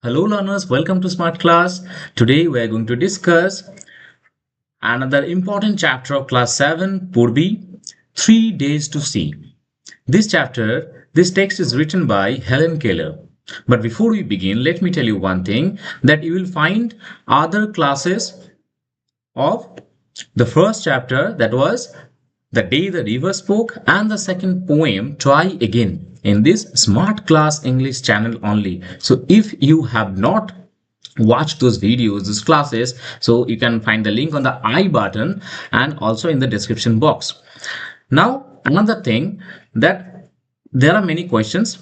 Hello learners, welcome to Smart Class. Today we are going to discuss another important chapter of class 7, Poorvi, 3 days to see. This text is written by Helen Keller. But before we begin, let me tell you one thing that you will find other classes of the first chapter, that was The Day the River Spoke, and the second poem, Try Again, in this Smart Class English channel only. So if you have not watched those videos, those classes, so you can find the link on the I button and also in the description box. Now, another thing, that there are many questions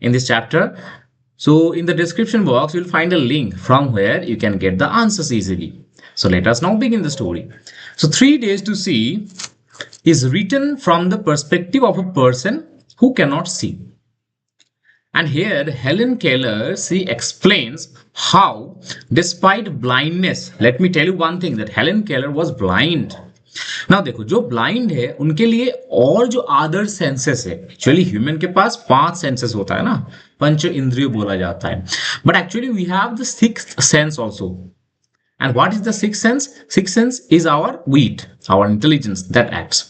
in this chapter. So in the description box, you'll find a link from where you can get the answers easily. So let us now begin the story. So 3 days to see is written from the perspective of a person who cannot see. And here Helen Keller, she explains how, despite blindness, let me tell you one thing, that Helen Keller was blind. Now देखो, जो blind है उनके लिए और जो other senses है, actually human के पास 5 senses होता है ना, पंच इंद्रिय बोला जाता है, but actually we have the sixth sense also. And what is the sixth sense? Sixth sense is our wit, our intelligence that acts.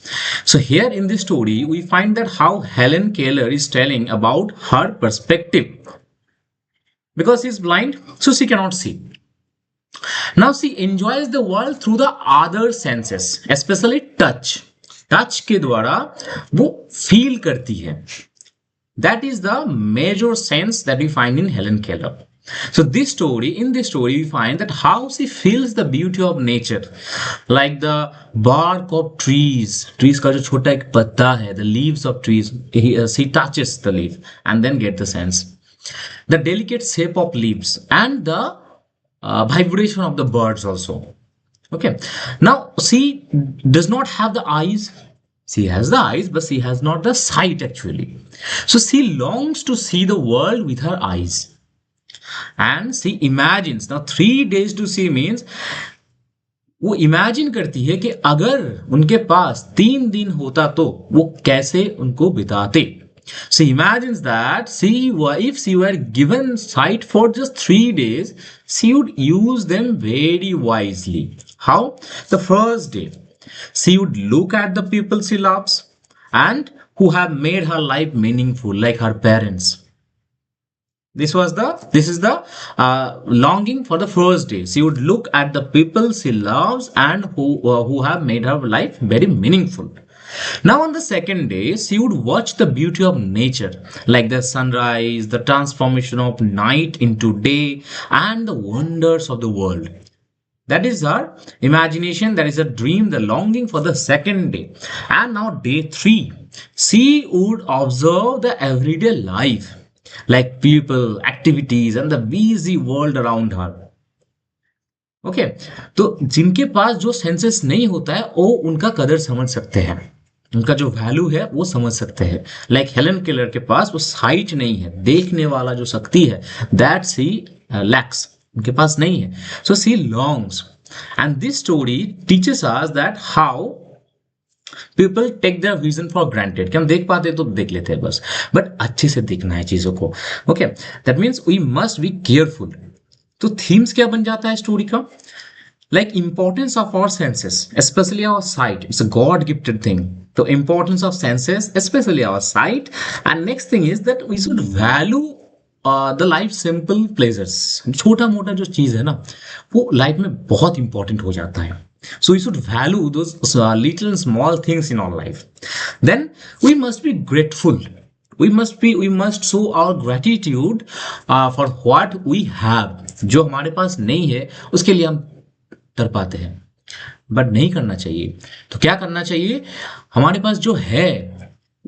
So here in this story, we find that how Helen Keller is telling about her perspective. Because she is blind, so she cannot see. Now she enjoys the world through the other senses, especially touch. Touch के द्वारा वो feel करती है. That is the major sense that we find in Helen Keller. So in this story, we find that how she feels the beauty of nature, like the bark of trees का जो छोटा एक पत्ता है, the leaves of trees, she touches the leaf and then get the sense. The delicate shape of leaves and the vibration of the birds also. Okay. Now she does not have the eyes. She has the eyes, but she has not the sight actually. So she longs to see the world with her eyes. And she imagines. Now 3 days to see means वो imagine करती है कि अगर उनके पास 3 दिन होता तो वो कैसे उनको बिताते. She imagines that if she were given sight for just 3 days, she would use them very wisely. How? The first day, she would look at the people she loves and who have made her life meaningful, like her parents. This is the longing for the first day. She would look at the people she loves and who have made her life very meaningful. Now on the second day, she would watch the beauty of nature, like the sunrise, the transformation of night into day, and the wonders of the world. That is her imagination, that is a dream, the longing for the second day. And now day 3, she would observe the everyday life, like people, activities, and the busy world around her. Okay तो जिनके पास जो senses नहीं होता है वो उनका कदर समझ सकते हैं, उनका जो वैल्यू है वो समझ सकते हैं. लाइक हेलन केलर के पास वो साइट नहीं है, देखने वाला जो शक्ति है, दैट सी लैक्स, उनके पास नहीं है. So she longs. And this story teaches us that how people take their vision for granted, कि हम देख पाते तो देख लेते हैं बस, बट अच्छे से देखना है चीजों को. Okay, that means we must be careful. तो थीम्स क्या बन जाता है स्टोरी का? Like importance of our senses, specially our sight, it's a God gifted thing. तो importance of senses, specially our sight. And next thing is that we should value the life simple pleasures. छोटा मोटा जो चीज है ना, वो life में बहुत इंपॉर्टेंट हो जाता है. So we should value those little and small things in our life. Then we must be grateful. We must show our gratitude for what we have. जो हमारे पास नहीं है उसके लिए हम तड़पाते हैं, बट नहीं करना चाहिए. तो क्या करना चाहिए? हमारे पास जो है,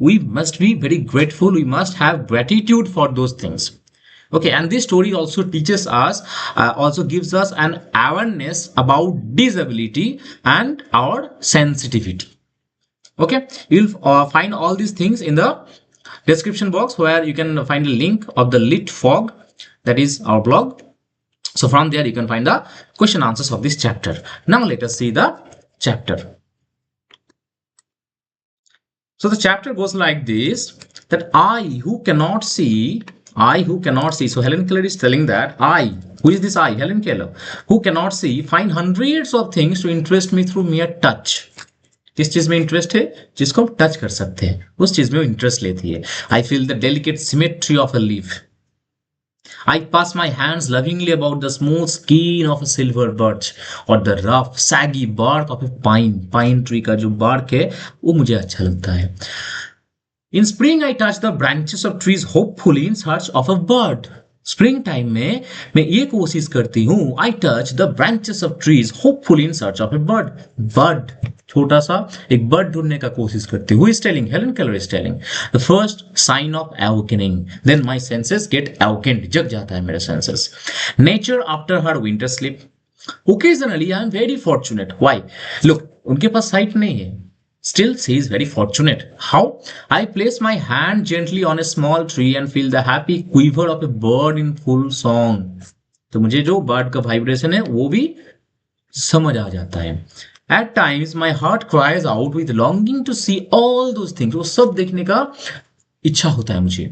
we must be very grateful. We must have gratitude for those things. Okay, and this story also teaches us, also gives us an awareness about disability and our sensitivity. Okay, you'll find all these things in the description box, where you can find a link of the lit fog, that is our blog. So from there you can find the question answers of this chapter. Now let us see the chapter. So the chapter goes like this, that I who cannot see I who cannot see. So Helen Keller is telling that I, who is this I, Helen Keller, who cannot see, find hundreds of things to interest me through mere touch. किस चीज में interest है, जिसको हम touch कर सकते हैं उस चीज में वो इंटरेस्ट लेती है. I feel the delicate symmetry of a leaf. I pass my hands lovingly about the smooth skin of a silver birch or the rough, saggy bark of a pine. Pine tree का जो bark है वो मुझे अच्छा लगता है. In spring, I touch the branches of trees hopefully in search of a bird. Spring time में मैं ये कोशिश करती हूँ, I touch the branches of trees hopefully in search of a bird. Bird, छोटा सा एक बर्ड ढूंढने का कोशिश करती हूँ. Is telling, Helen Keller is telling the first sign of awakening. Then my senses get awakened, जग जाता है मेरे senses. Nature after her winter sleep. Occasionally I am very fortunate. Why? Look, उनके पास साइट नहीं है. Still, she is very fortunate. How? I place my hand gently on a small tree and feel the happy quiver of a bird in full song. तो मुझे जो bird का vibration है वो भी समझ आ जाता है. At times, my heart cries out with longing to see all those things. वो सब देखने का इच्छा होता है मुझे.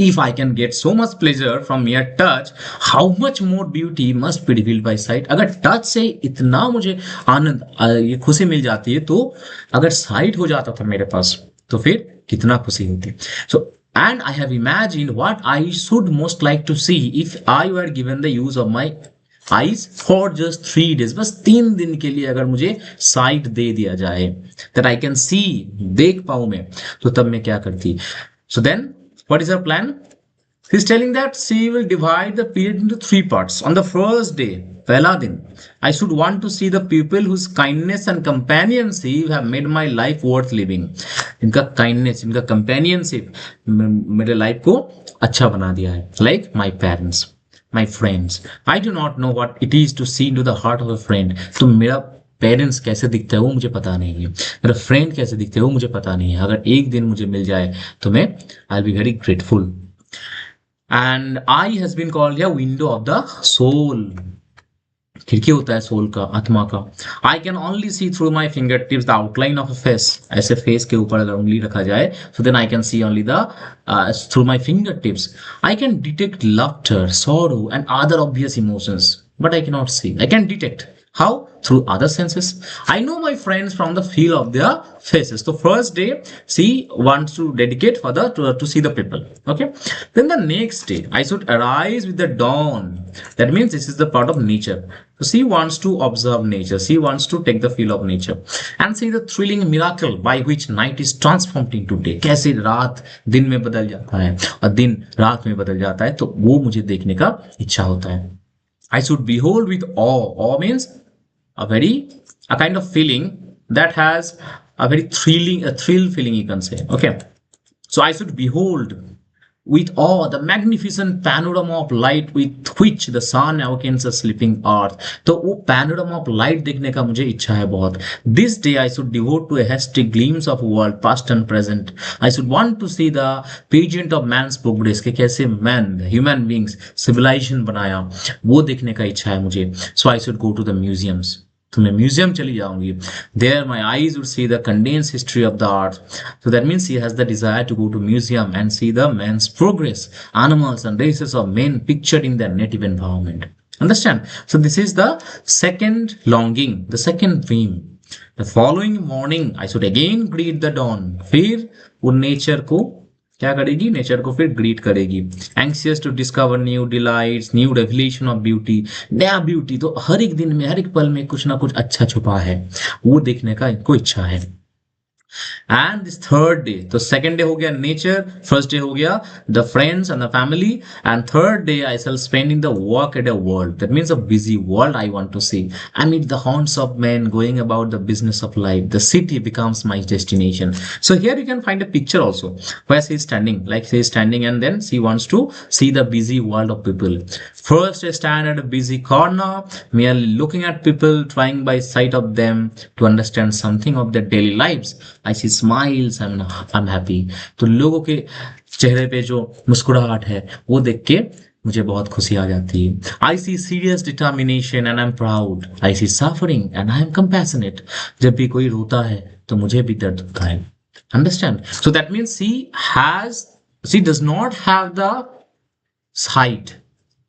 If I can get so much pleasure from mere touch, how much more beauty must be revealed by sight. अगर touch से इतना मुझे आनंद, ये खुशी मिल जाती है, तो अगर साइट हो जाता था मेरे पास तो फिर कितना खुशी होती. So and I have imagined what I should most like to see if I were given the use of my eyes for just 3 days. बस 3 दिन के लिए अगर मुझे साइट दे दिया जाए, that I can see, देख पाऊं मैं, तो तब मैं क्या करती. So then what is her plan? She's telling that she will divide the period into 3 parts. On the first day, पहला दिन, I should want to see the people whose kindness and companionship have made my life worth living. इनका kindness, इनका companionship मेरे life को अच्छा बना दिया है. Like my parents, my friends. I do not know what it is to see into the heart of a friend. तो मेरा पेरेंट्स कैसे दिखता है वो मुझे पता नहीं है, मेरा फ्रेंड कैसे दिखता है वो मुझे पता नहीं है. अगर एक दिन मुझे मिल जाए तो मैं I will be very grateful. And eye has been called the window of the soul. खिड़की होता है सोल का, आत्मा का. I can only see through my finger tips the outline of a face. ऐसे फेस के ऊपर अगर उंगली रखा जाए so then I can see only the through my finger tips. I can detect laughter, sorrow and other obvious emotions, but I cannot see. I can detect. How? Through other senses. I know my friends from the feel of their faces. So first day, she wants to dedicate for to see the people. Okay. Then the next day, I should arise with the dawn. That means this is the part of nature. So she wants to observe nature. She wants to take the feel of nature and see the thrilling miracle by which night is transformed into day. कैसे रात दिन में बदल जाता है और दिन रात में बदल जाता है, तो वो मुझे देखने का इच्छा होता है. I should behold with awe. Awe means a kind of feeling that has a very thrill feeling, you can say. Okay. So I should behold with awe the magnificent panorama of light with which the sun awakens a sleeping earth. तो वो panorama of light देखने का मुझे इच्छा है बहुत. This day I should devote to a hasty glimpse of world past and present. I should want to see the pageant of man's progress, कि कैसे man, human beings, civilization बनाया, वो देखने का इच्छा है मुझे. So I should go to the museums. तो मैं म्यूजियम चली जाऊंगी. There my eyes would see the condensed history of the earth. So that means she has the desire to go to museum and see the man's progress, animals and races of men pictured in their native environment. Understand? So this is the second longing, the second dream. The following morning I should again greet the dawn. फिर वो nature को क्या करेगी, nature को फिर greet करेगी. Anxious to discover new delights, new revelation of beauty. नया beauty तो हर एक दिन में, हर एक पल में कुछ ना कुछ अच्छा छुपा है, वो देखने का इनको इच्छा है. एंड दिस थर्ड डे, तो सेकेंड डे हो गया नेचर, फर्स्ट डे हो गया the friends and the family, and third day I shall spend in the work at a world. That means a busy world I want to see. I meet the haunts of men going about the business of life. The city becomes my destination. So here you can find a picture also where she is standing, like she is standing and then she wants to see the busy world of people. First I stand at a busy corner, merely looking at people, trying by sight of them to understand something of their daily lives. I see smiles and I'm happy. तो लोगों के चेहरे पे जो मुस्कुराहट है वो देख के मुझे बहुत खुशी आ जाती है. I see serious determination and I'm proud. I see suffering and I am compassionate. जब भी कोई रोता है तो मुझे भी दर्द होता है. Understand? So that means she does not have the sight,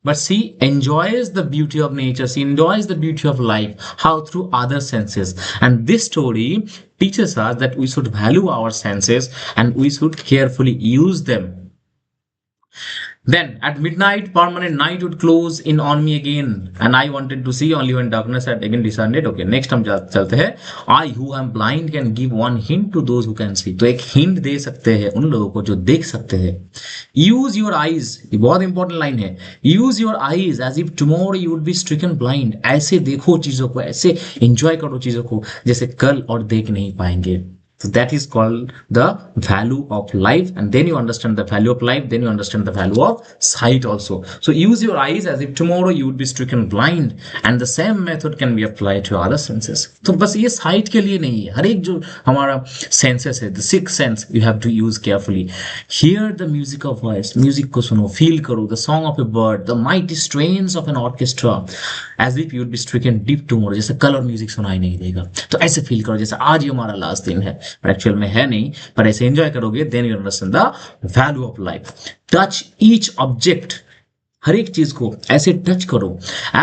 but she enjoys the beauty of nature. She enjoys the beauty of life. How? Through other senses. And this story teaches us that we should value our senses and we should carefully use them. Then at midnight, permanent night would close in on me again, and I wanted to see only when darkness had again descended. Okay, next हम चलते हैं. I who am blind can give one hint to those who can see. तो एक hint दे सकते हैं उन लोगों को जो देख सकते हैं. Use your eyes. ये बहुत इंपॉर्टेंट लाइन है. Use your eyes as if tomorrow you would be stricken blind. ऐसे देखो चीजों को, ऐसे enjoy करो चीजों को जैसे कल और देख नहीं पाएंगे. So that is called the value of life, and then you understand the value of life, then you understand the value of sight also. So use your eyes as if tomorrow you would be stricken blind, and the same method can be applied to other senses. तो बस ये sight के लिए नहीं है, हर एक जो हमारा senses है, the sixth sense you have to use carefully. Hear the music of voice, music को सुनो, feel करो, the song of a bird, the mighty strains of an orchestra, as if you would be stricken deep tomorrow. जैसे कल और music सुनाई नहीं देगा, तो ऐसे फील करो जैसे आज ही हमारा लास्ट दिन है, पर एक्चुअल में है नहीं, पर ऐसे एंजॉय करोगे, then you understand the value of life. Touch each object, हर एक चीज को ऐसे टच करो,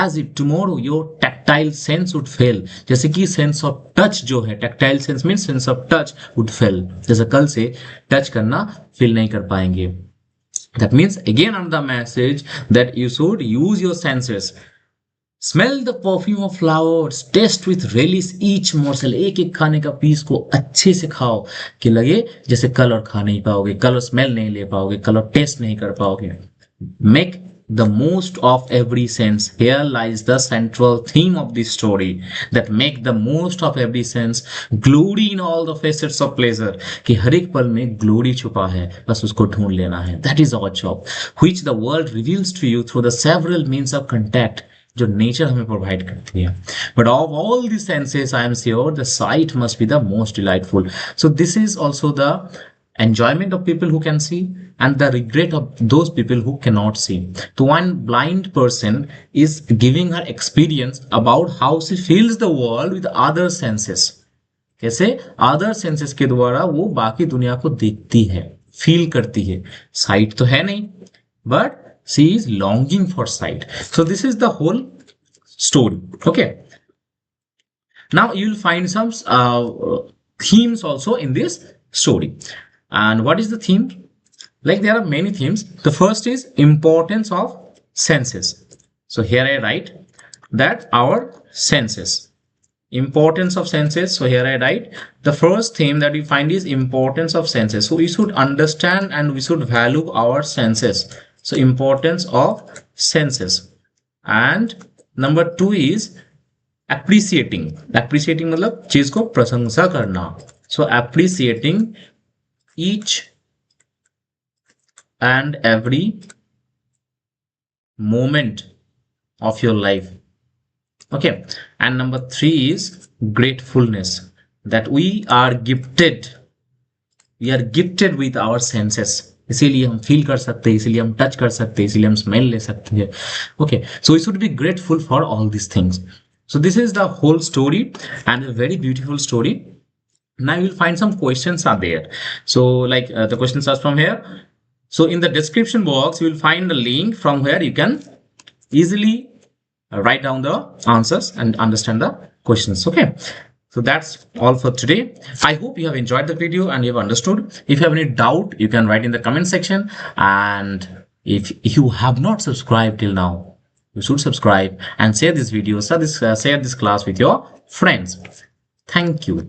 as if tomorrow your tactile sense would fail. जैसे कि सेंस ऑफ टच जो है, tactile sense means sense of touch would fail, जैसे कल से टच करना फील नहीं कर पाएंगे. That means again another message that you should use your senses. Smell the perfume of flowers, taste with relish each morsel. एक एक खाने का पीस को अच्छे से खाओ कि लगे जैसे कल और खा नहीं पाओगे, कल और स्मेल नहीं ले पाओगे, कल और टेस्ट नहीं कर पाओगे. Make the most of every sense. Here lies the central theme of this story, that make the most of every sense. Glory in all the facets of pleasure. कि हर एक पल में ग्लोरी छुपा है, बस उसको ढूंढ लेना है. That is our job, which the world reveals to you through the several means of contact जो नेचर हमें प्रोवाइड करती है. But of all the senses I am sure the site must be the most delightful. So this is also the enjoyment of people who can see and the regret of those people who cannot see. So one blind person is giving her experience about how she feels the world with other senses. कैसे other senses के द्वारा वो बाकी दुनिया को देखती है, feel करती है. साइट तो है नहीं, but she is longing for sight. So this is the whole story. Okay, now you will find some themes also in this story. And what is the theme? Like there are many themes. The first is importance of senses. So here I write that our senses, importance of senses. So here I write the first theme that we find is importance of senses. So we should understand and we should value our senses. So importance of senses. And number 2 is appreciating. Appreciating मतलब चीज को प्रशंसा करना. So appreciating each and every moment of your life. Okay. And number 3 is gratefulness, that we are gifted with our senses. इसीलिए हम feel कर सकते हैं, इसीलिए हम टच कर सकते हैं, इसीलिए हम स्मेल ले सकते हैं. Okay, so we should be grateful for all these things. So this is the whole story and a very beautiful story. Now you will find some questions are there. So like the questions are from here. So in the description box you will find a link from where you can easily write down the answers and understand the questions. Okay. So that's all for today. I hope you have enjoyed the video and you have understood. If you have any doubt, you can write in the comment section. And if you have not subscribed till now, you should subscribe and share this video, share this class with your friends. Thank you.